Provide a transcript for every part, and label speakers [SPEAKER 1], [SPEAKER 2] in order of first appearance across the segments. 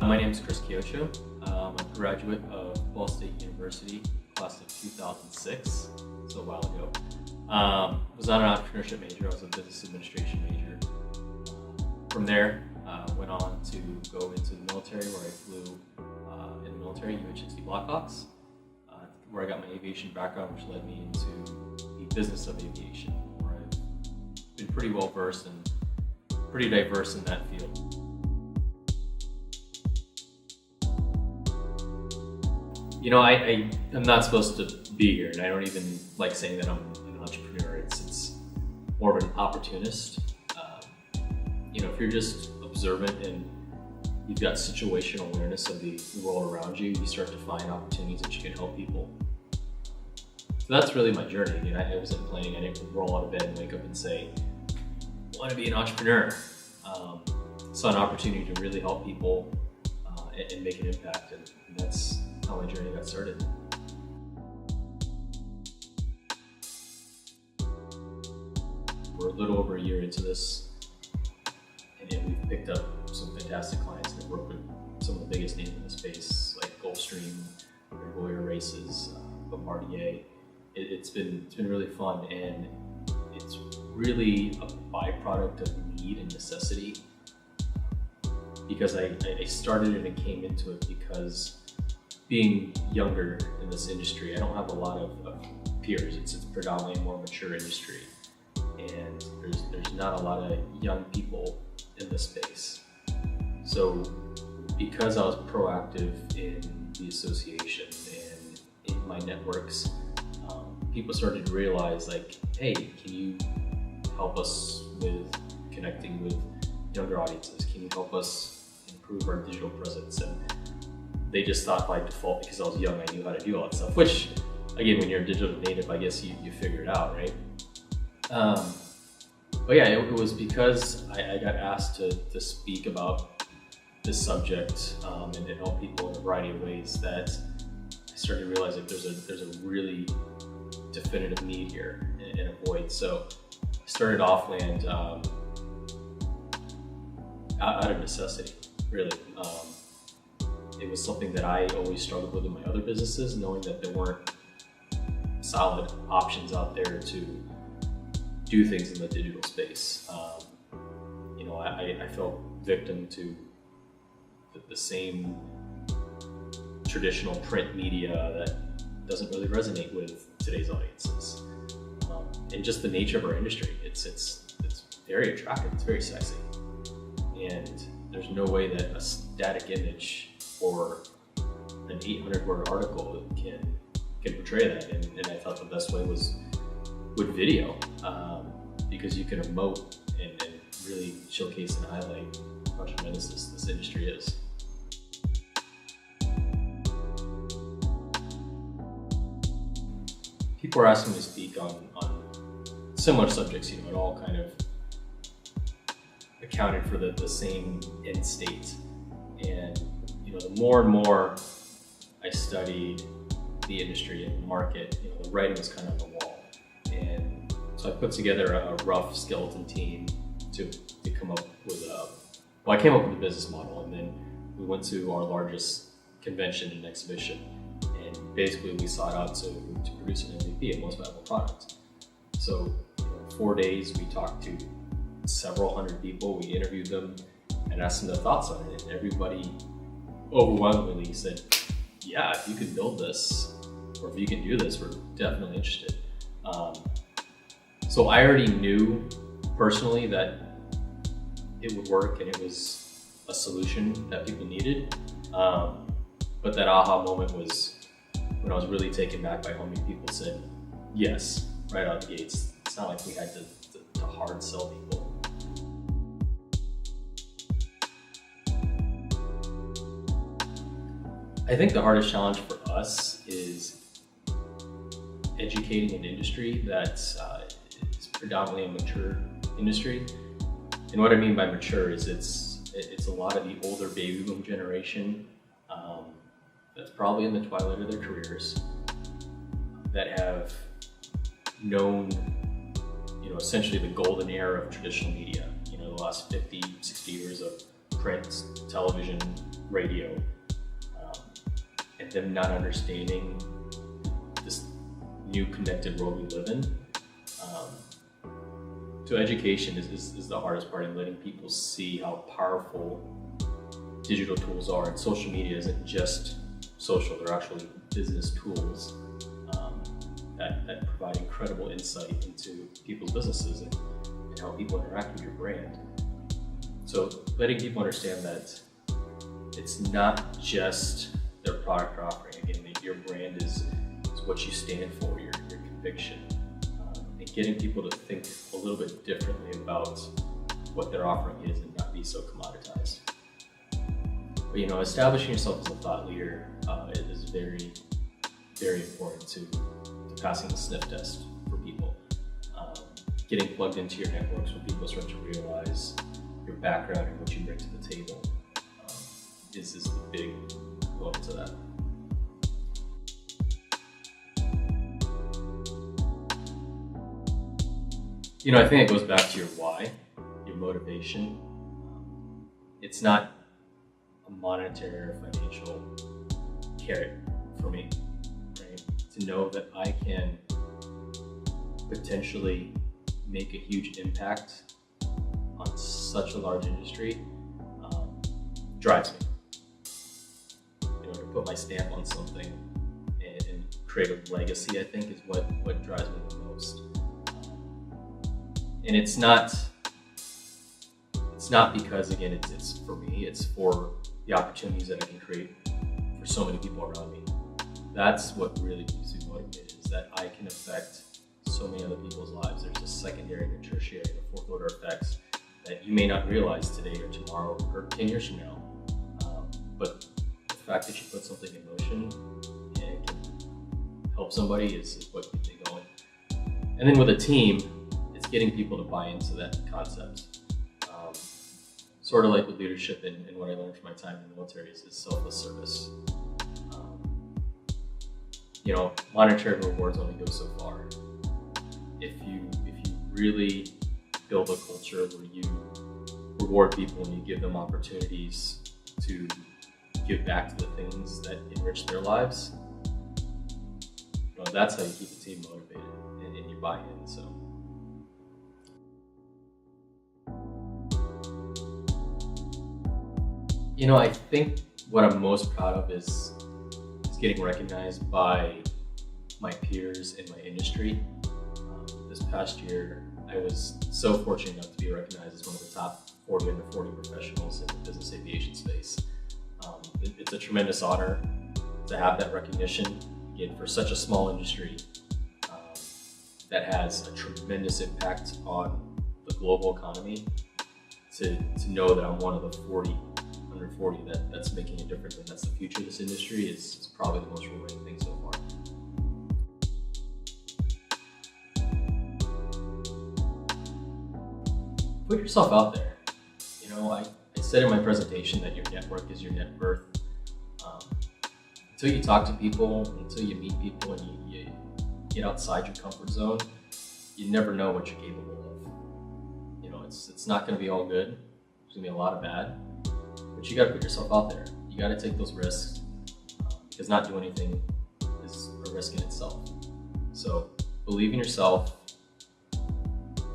[SPEAKER 1] My name is Chris Quiocho. I'm a graduate of Ball State University, class of 2006, so a while ago. Was not an entrepreneurship major, I was a business administration major. From there, went on to go into the military, where I flew in the military, UH-60 Blackhawks, where I got my aviation background, which led me into the business of aviation, where I've been pretty well versed and pretty diverse in that field. You know, I'm not supposed to be here, and I don't even like saying that I'm an entrepreneur. It's more of an opportunist. If you're just observant and you've got situational awareness of the world around you, you start to find opportunities that you can help people. So that's really my journey. I wasn't planning. I didn't roll out of bed and wake up and say, I want to be an entrepreneur. Saw an opportunity to really help people and make an impact, and that's how my journey got started. We're a little over a year into this, and we've picked up some fantastic clients and worked with some of the biggest names in the space, like Gulfstream, Voyager Races, Bombardier. It's been really fun, and it's really a byproduct of need and necessity, because I started it and came into it because being younger in this industry, I don't have a lot of peers. It's predominantly a more mature industry, and there's not a lot of young people in this space. So because I was proactive in the association and in my networks, people started to realize, like, hey, can you help us with connecting with younger audiences? Can you help us improve our digital presence? And they just thought by default, because I was young, I knew how to do all that stuff, which, again, when you're a digital native, I guess you figure it out, right? But yeah, it was because I got asked to speak about this subject and to help people in a variety of ways that I started to realize that there's a really definitive need here and a void. So I started Offland out of necessity, really. It was something that I always struggled with in my other businesses, knowing that there weren't solid options out there to do things in the digital space. I fell victim to the same traditional print media that doesn't really resonate with today's audiences. And just the nature of our industry, it's very attractive, it's very sexy. And there's no way that a static image or an 800-word article can portray that. And I thought the best way was with video, because you can emote and really showcase and highlight how tremendous this industry is. People are asking me to speak on similar subjects. It all kind of accounted for the same end state. And the more and more I studied the industry and the market, the writing was kind of on the wall. And so I put together a rough skeleton team to come up with I came up with a business model, and then we went to our largest convention and exhibition, and basically we sought out to produce an MVP, a most valuable product. So 4 days we talked to several hundred people, we interviewed them and asked them their thoughts on it, and everybody overwhelmingly said, yeah, if you could build this, or if you can do this, we're definitely interested. So I already knew personally that it would work and it was a solution that people needed. But that aha moment was when I was really taken back by how many people said yes, right out of the gates. It's not like we had to hard sell people. I think the hardest challenge for us is educating an industry that is predominantly a mature industry. And what I mean by mature is it's a lot of the older baby boom generation that's probably in the twilight of their careers, that have known, essentially the golden era of traditional media. The last 50, 60 years of print, television, radio, and them not understanding this new connected world we live in. So education is the hardest part in letting people see how powerful digital tools are. And social media isn't just social, they're actually business tools that provide incredible insight into people's businesses and how people interact with your brand. So letting people understand that it's not just their product offering. Again, your brand is what you stand for, your conviction. And getting people to think a little bit differently about what their offering is and not be so commoditized. But establishing yourself as a thought leader is very, very important to passing the sniff test for people. Getting plugged into your networks when people start to realize your background and what you bring to the table is the big component to that. I think it goes back to your why, your motivation. It's not a monetary or financial carrot for me, right? To know that I can potentially make a huge impact on such a large industry drives me. To put my stamp on something and create a legacy, I think, is what drives me the most. And it's not because, again, it's for me, it's for the opportunities that I can create for so many people around me. That's what really keeps me motivated, is that I can affect so many other people's lives. There's a secondary and a tertiary and a fourth order effects that you may not realize today or tomorrow or 10 years from now. But the fact that you put something in motion and it can help somebody is what keeps me going. And then with a team, it's getting people to buy into that concept. Sort of like with leadership and what I learned from my time in the military is selfless service. Monetary rewards only go so far. If you really build a culture where you reward people and you give them opportunities to give back to the things that enrich their lives, that's how you keep the team motivated and you buy in. So. I think what I'm most proud of is getting recognized by my peers in my industry. This past year, I was so fortunate enough to be recognized as one of the top 40 under 40 professionals in the business aviation space. It's a tremendous honor to have that recognition, again, for such a small industry that has a tremendous impact on the global economy. To know that I'm one of the 40 under 40 that's making a difference, and that's the future of this industry is probably the most rewarding thing so far. Put yourself out there. I said in my presentation that your network is your net worth. Until you talk to people, until you meet people and you get outside your comfort zone, you never know what you're capable of. It's not going to be all good. There's going to be a lot of bad. But you got to put yourself out there. You got to take those risks because not doing anything is a risk in itself. So believe in yourself,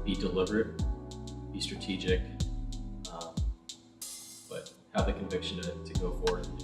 [SPEAKER 1] be deliberate, be strategic, but have the conviction to go forward and